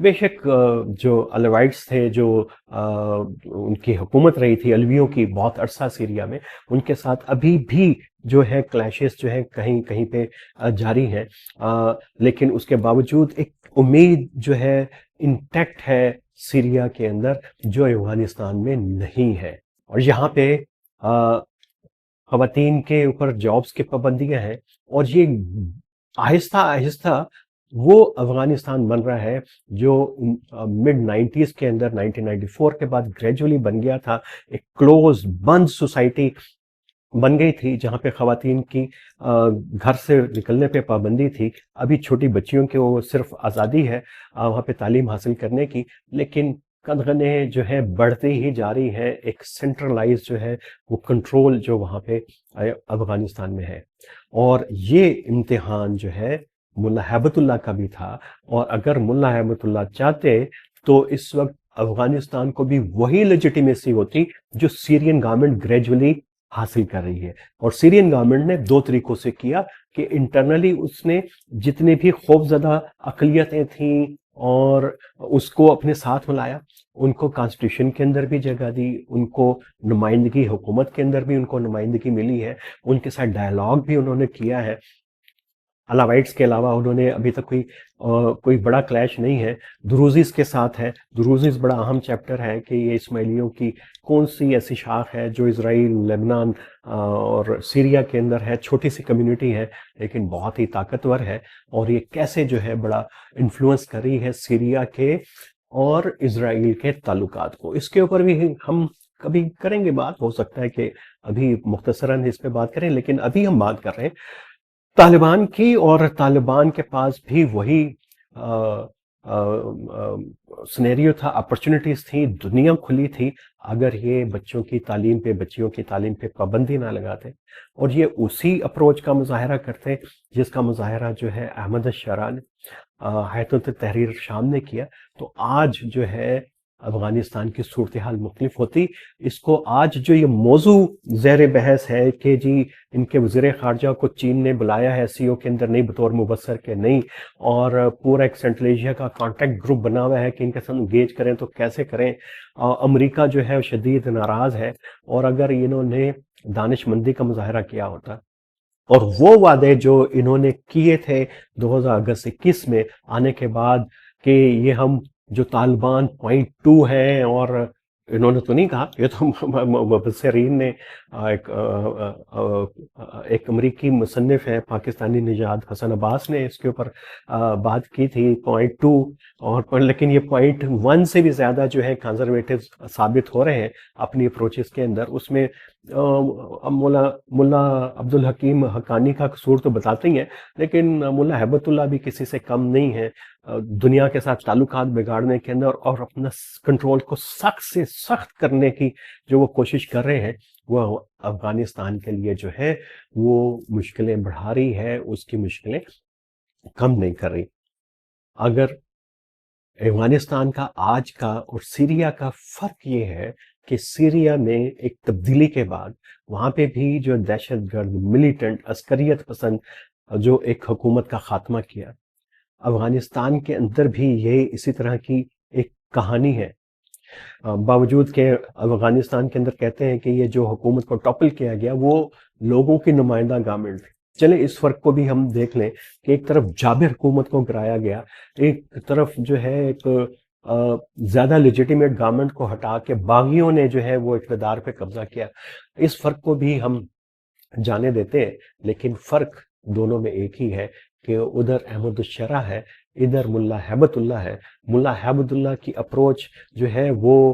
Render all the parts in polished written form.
بے شک جو الوائٹس تھے، جو ان کی حکومت رہی تھی علویوں کی بہت عرصہ سیریا میں، ان کے ساتھ ابھی بھی جو ہے کلیشز جو ہے کہیں کہیں پہ جاری ہیں، لیکن اس کے باوجود ایک امید جو ہے انٹیکٹ ہے سیریا کے اندر، جو افغانستان میں نہیں ہے۔ اور یہاں پہ خواتین کے اوپر جابس کی پابندیاں ہیں، اور یہ آہستہ آہستہ وہ افغانستان بن رہا ہے جو مڈ نائنٹیز کے اندر 1994 کے بعد گریجولی بن گیا تھا، ایک کلوز بند سوسائٹی بن گئی تھی جہاں پہ خواتین کی گھر سے نکلنے پہ پابندی تھی۔ ابھی چھوٹی بچیوں کے وہ صرف آزادی ہے وہاں پہ تعلیم حاصل کرنے کی، لیکن قدغنیں جو ہے بڑھتی ہی جا رہی ہے، ایک سینٹرلائز جو ہے وہ کنٹرول جو وہاں پہ افغانستان میں ہے۔ اور یہ امتحان جو ہے ملا ہیبت اللہ کا بھی تھا، اور اگر ملا ہیبت اللہ چاہتے تو اس وقت افغانستان کو بھی وہی لیجیٹیمیسی ہوتی جو سیرین گورنمنٹ گریجولی حاصل کر رہی ہے۔ اور سیرین گورنمنٹ نے دو طریقوں سے کیا کہ انٹرنلی اس نے جتنے بھی خوف زدہ اقلیتیں تھیں اور اس کو اپنے ساتھ ملایا، ان کو کانسٹیٹیوشن کے اندر بھی جگہ دی، ان کو نمائندگی حکومت کے اندر بھی ان کو نمائندگی ملی ہے، ان کے ساتھ ڈائلاگ بھی انہوں نے کیا ہے۔ الاوائٹس کے علاوہ انہوں نے ابھی تک کوئی بڑا کلیش نہیں ہے دروزیز کے ساتھ ہے۔ دروزیز بڑا اہم چیپٹر ہے کہ یہ اسماعیلیوں کی کون سی ایسی شاخ ہے جو اسرائیل، لبنان اور سیریا کے اندر ہے، چھوٹی سی کمیونٹی ہے لیکن بہت ہی طاقتور ہے، اور یہ کیسے جو ہے بڑا انفلوئنس کر رہی ہے سیریا کے اور اسرائیل کے تعلقات کو۔ اس کے اوپر بھی ہم کبھی کریں گے بات، ہو سکتا ہے کہ ابھی مختصراً اس پہ بات کریں، لیکن ابھی ہم بات کر رہے ہیں طالبان کی، اور طالبان کے پاس بھی وہی سنیریو تھا، اپرچونٹیز تھیں، دنیا کھلی تھی، اگر یہ بچوں کی تعلیم پہ، بچیوں کی تعلیم پہ پابندی نہ لگاتے اور یہ اسی اپروچ کا مظاہرہ کرتے جس کا مظاہرہ جو ہے احمد الشارع نے حیات تحریر شام نے کیا، تو آج جو ہے افغانستان کی صورتحال مختلف ہوتی۔ اس کو آج جو یہ موضوع زیر بحث ہے کہ جی ان کے وزیر خارجہ کو چین نے بلایا ہے سی او کے اندر، نہیں بطور مبصر کے نہیں، اور پورا ایک سینٹرل ایشیا کا کانٹیکٹ گروپ بنا ہوا ہے کہ ان کے ساتھ انگیج کریں تو کیسے کریں۔ امریکہ جو ہے شدید ناراض ہے، اور اگر انہوں نے دانش مندی کا مظاہرہ کیا ہوتا اور وہ وعدے جو انہوں نے کیے تھے 2021 میں آنے کے بعد کہ یہ ہم جو طالبان .2 ہیں، اور انہوں نے تو نہیں کہا، یہ تو مبصرین نے، ایک امریکی مصنف ہے پاکستانی نژاد حسن عباس نے اس کے اوپر بات کی تھی .2، اور لیکن یہ .1 سے بھی زیادہ جو ہے کنزرویٹو ثابت ہو رہے ہیں اپنی اپروچز کے اندر۔ اس میں ملا عبدالحکیم حقانی کا قصور تو بتاتے ہی ہیں، لیکن ملا ہیبت اللہ بھی کسی سے کم نہیں ہے دنیا کے ساتھ تعلقات بگاڑنے کے اندر، اور اپنا کنٹرول کو سخت سے سخت کرنے کی جو وہ کوشش کر رہے ہیں، وہ افغانستان کے لیے جو ہے وہ مشکلیں بڑھا رہی ہے، اس کی مشکلیں کم نہیں کر رہی۔ اگر افغانستان کا آج کا اور سیریا کا فرق یہ ہے کہ سیریا میں ایک تبدیلی کے بعد وہاں پہ بھی جو دہشت گرد ملیٹنٹ عسکریت پسند جو ایک حکومت کا خاتمہ کیا، افغانستان کے اندر بھی یہ اسی طرح کی ایک کہانی ہے، باوجود کہ افغانستان کے اندر کہتے ہیں کہ یہ جو حکومت کو ٹاپل کیا گیا وہ لوگوں کی نمائندہ گورنمنٹ تھی۔ چلیں اس فرق کو بھی ہم دیکھ لیں کہ ایک طرف جابر حکومت کو گرایا گیا، ایک طرف جو ہے ایک زیادہ لیجیٹیمیٹ گورنمنٹ کو ہٹا کے باغیوں نے جو ہے وہ اقتدار پہ قبضہ کیا۔ اس فرق کو بھی ہم جانے دیتے ہیں، لیکن فرق دونوں میں ایک ہی ہے کہ ادھر احمد الشرع ہے، ادھر ملا ہیبت اللہ ہے۔ ملا ہیبت اللہ کی اپروچ جو ہے وہ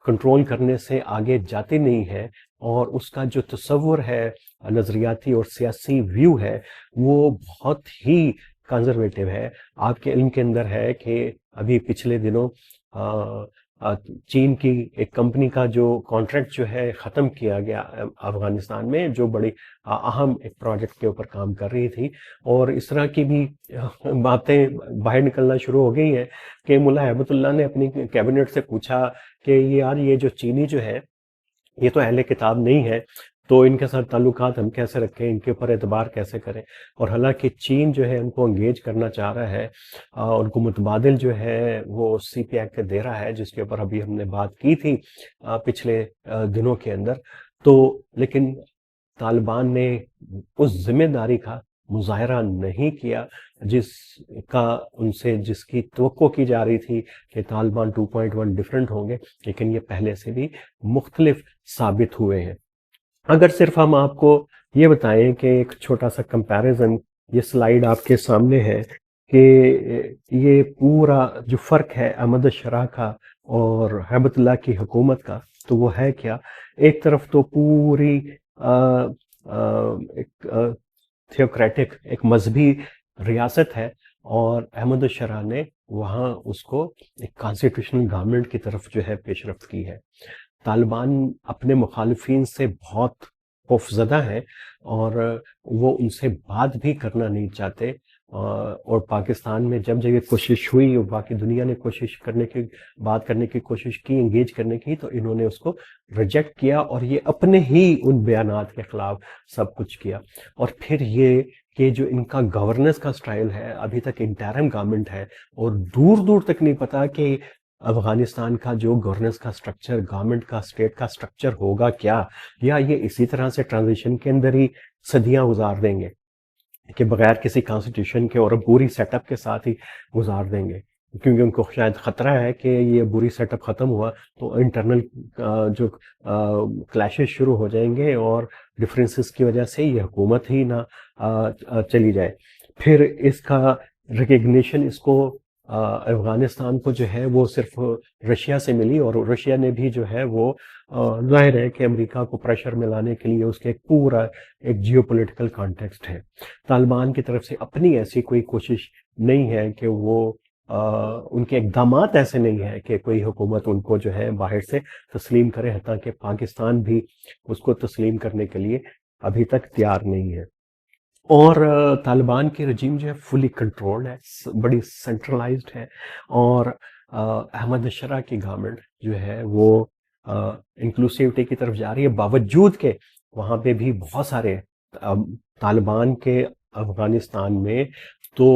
کنٹرول کرنے سے آگے جاتی نہیں ہے، اور اس کا جو تصور ہے نظریاتی اور سیاسی ویو ہے وہ بہت ہی کنزرویٹو ہے۔ آپ کے علم کے اندر ہے کہ ابھی پچھلے دنوں چین کی ایک کمپنی کا جو کانٹریکٹ جو ہے ختم کیا گیا افغانستان میں، جو بڑی اہم ایک پروجیکٹ کے اوپر کام کر رہی تھی، اور اس طرح کی بھی باتیں باہر نکلنا شروع ہو گئی ہیں کہ ملا ہیبت اللہ نے اپنی کیبنٹ سے پوچھا کہ یار یہ جو چینی جو ہے یہ تو اہل کتاب نہیں ہے، تو ان کے ساتھ تعلقات ہم کیسے رکھیں، ان کے اوپر اعتبار کیسے کریں. اور حالانکہ چین جو ہے ان کو انگیج کرنا چاہ رہا ہے، ان کو متبادل جو ہے وہ سی پی آئی کے دے رہا ہے، جس کے اوپر ابھی ہم نے بات کی تھی پچھلے دنوں کے اندر. تو لیکن طالبان نے اس ذمہ داری کا مظاہرہ نہیں کیا جس کا ان سے جس کی توقع کی جا رہی تھی کہ طالبان 2.1 ڈفرینٹ ہوں گے، لیکن یہ پہلے سے بھی مختلف ثابت ہوئے ہیں. اگر صرف ہم آپ کو یہ بتائیں کہ ایک چھوٹا سا کمپیریزن، یہ سلائیڈ آپ کے سامنے ہے کہ یہ پورا جو فرق ہے احمد الشرح کا اور ہیبت اللہ کی حکومت کا، تو وہ ہے کیا. ایک طرف تو پوری ایک تھیوکریٹک، ایک مذہبی ریاست ہے، اور احمد الشرح نے وہاں اس کو ایک کانسٹیٹیوشنل گورنمنٹ کی طرف جو ہے پیش رفت کی ہے. طالبان اپنے مخالفین سے بہت خوفزدہ ہیں، اور وہ ان سے بات بھی کرنا نہیں چاہتے. اور پاکستان میں جب یہ کوشش ہوئی اور باقی دنیا نے کوشش کرنے کی، بات کرنے کی کوشش کی، انگیج کرنے کی، تو انہوں نے اس کو ریجیکٹ کیا، اور یہ اپنے ہی ان بیانات کے خلاف سب کچھ کیا. اور پھر یہ کہ جو ان کا گورننس کا سٹائل ہے، ابھی تک انٹرم گورنمنٹ ہے، اور دور دور تک نہیں پتا کہ افغانستان کا جو گورننس کا سٹرکچر، گورنمنٹ کا، اسٹیٹ کا سٹرکچر ہوگا کیا، یا یہ اسی طرح سے ٹرانزیشن کے اندر ہی صدیاں گزار دیں گے کہ بغیر کسی کانسٹیٹیوشن کے اور پوری سیٹ اپ کے ساتھ ہی گزار دیں گے. کیونکہ ان کو شاید خطرہ ہے کہ یہ بری سیٹ اپ ختم ہوا تو انٹرنل جو کلیشز شروع ہو جائیں گے، اور ڈفرینسز کی وجہ سے یہ حکومت ہی نہ چلی جائے. پھر اس کا ریکگنیشن اس کو افغانستان کو جو ہے وہ صرف رشیا سے ملی، اور رشیا نے بھی جو ہے وہ ظاہر ہے کہ امریکہ کو پریشر میں لانے کے لیے اس کے ایک پورا ایک جیو پولیٹیکل کانٹیکسٹ ہے. طالبان کی طرف سے اپنی ایسی کوئی کوشش نہیں ہے کہ وہ ان کے اقدامات ایسے نہیں ہیں کہ کوئی حکومت ان کو جو ہے باہر سے تسلیم کرے، حتیٰ کہ پاکستان بھی اس کو تسلیم کرنے کے لیے ابھی تک تیار نہیں ہے. اور طالبان کی رجیم جو ہے فلی کنٹرولڈ ہے، بڑی سینٹرلائزڈ ہے، اور احمد الشرح کی گورنمنٹ جو ہے وہ انکلوسیوٹی کی طرف جا رہی ہے، باوجود کہ وہاں پہ بھی بہت سارے طالبان کے افغانستان میں تو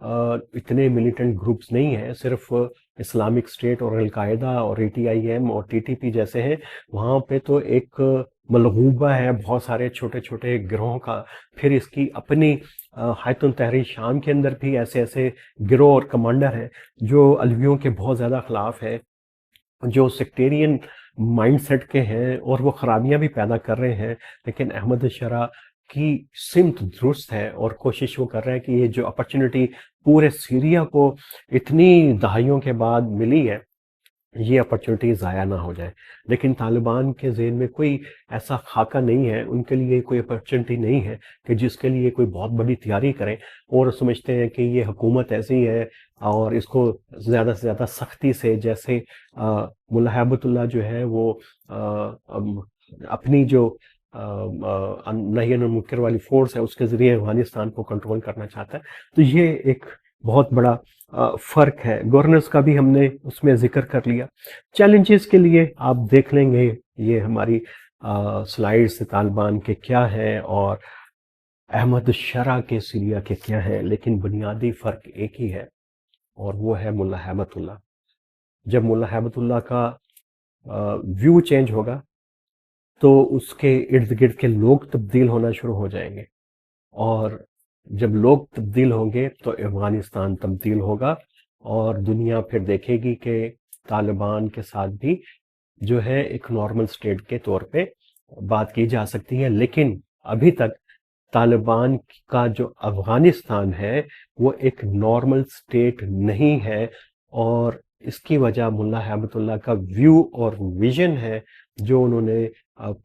اتنے ملیٹنٹ گروپس نہیں ہیں. صرف اسلامک اسٹیٹ اور القاعدہ اور اے ٹی آئی ایم اور ٹی ٹی پی جیسے ہیں. وہاں پہ تو ایک ملغوبہ ہے بہت سارے چھوٹے چھوٹے گروہوں کا. پھر اس کی اپنی حیات تحریر شام کے اندر بھی ایسے ایسے گروہ اور کمانڈر ہیں جو علویوں کے بہت زیادہ خلاف ہیں، جو سیکٹیرین مائنڈ سیٹ کے ہیں، اور وہ خرابیاں بھی پیدا کر رہے ہیں. لیکن احمد الشرح کی سمت درست ہے، اور کوشش وہ کر رہے ہیں کہ یہ جو اپرچونٹی پورے سیریا کو اتنی دہائیوں کے بعد ملی ہے، یہ اپرچونٹی ضائع نہ ہو جائے. لیکن طالبان کے ذہن میں کوئی ایسا خاکہ نہیں ہے، ان کے لیے کوئی اپرچونٹی نہیں ہے کہ جس کے لیے کوئی بہت بڑی تیاری کریں، اور سمجھتے ہیں کہ یہ حکومت ایسی ہے اور اس کو زیادہ سے زیادہ سختی سے، جیسے ملا ہیبت اللہ جو ہے وہ اپنی جو نہی عن المنکر والی فورس ہے اس کے ذریعے افغانستان کو کنٹرول کرنا چاہتا ہے. تو یہ ایک بہت بڑا فرق ہے. گورننس کا بھی ہم نے اس میں ذکر کر لیا. چیلنجز کے لیے آپ دیکھ لیں گے یہ ہماری سلائیڈ سے طالبان کے کیا ہیں اور احمد الشرح کے سیریا کے کیا ہے، لیکن بنیادی فرق ایک ہی ہے، اور وہ ہے ملا ہیبت اللہ. جب ملا ہیبت اللہ کا ویو چینج ہوگا تو اس کے ارد گرد کے لوگ تبدیل ہونا شروع ہو جائیں گے، اور جب لوگ تبدیل ہوں گے تو افغانستان تبدیل ہوگا، اور دنیا پھر دیکھے گی کہ طالبان کے ساتھ بھی جو ہے ایک نارمل سٹیٹ کے طور پہ بات کی جا سکتی ہے. لیکن ابھی تک طالبان کا جو افغانستان ہے وہ ایک نارمل سٹیٹ نہیں ہے، اور اس کی وجہ ملا ہیبت اللہ کا ویو اور ویژن ہے جو انہوں نے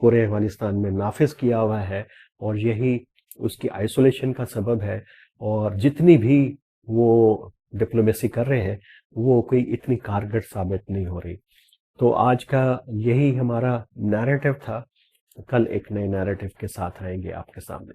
پورے افغانستان میں نافذ کیا ہوا ہے، اور یہی اس کی آئسولیشن کا سبب ہے. اور جتنی بھی وہ ڈپلومیسی کر رہے ہیں وہ کوئی اتنی کارگر ثابت نہیں ہو رہی. تو آج کا یہی ہمارا نیریٹو تھا. کل ایک نئے نیریٹو کے ساتھ آئیں گے آپ کے سامنے.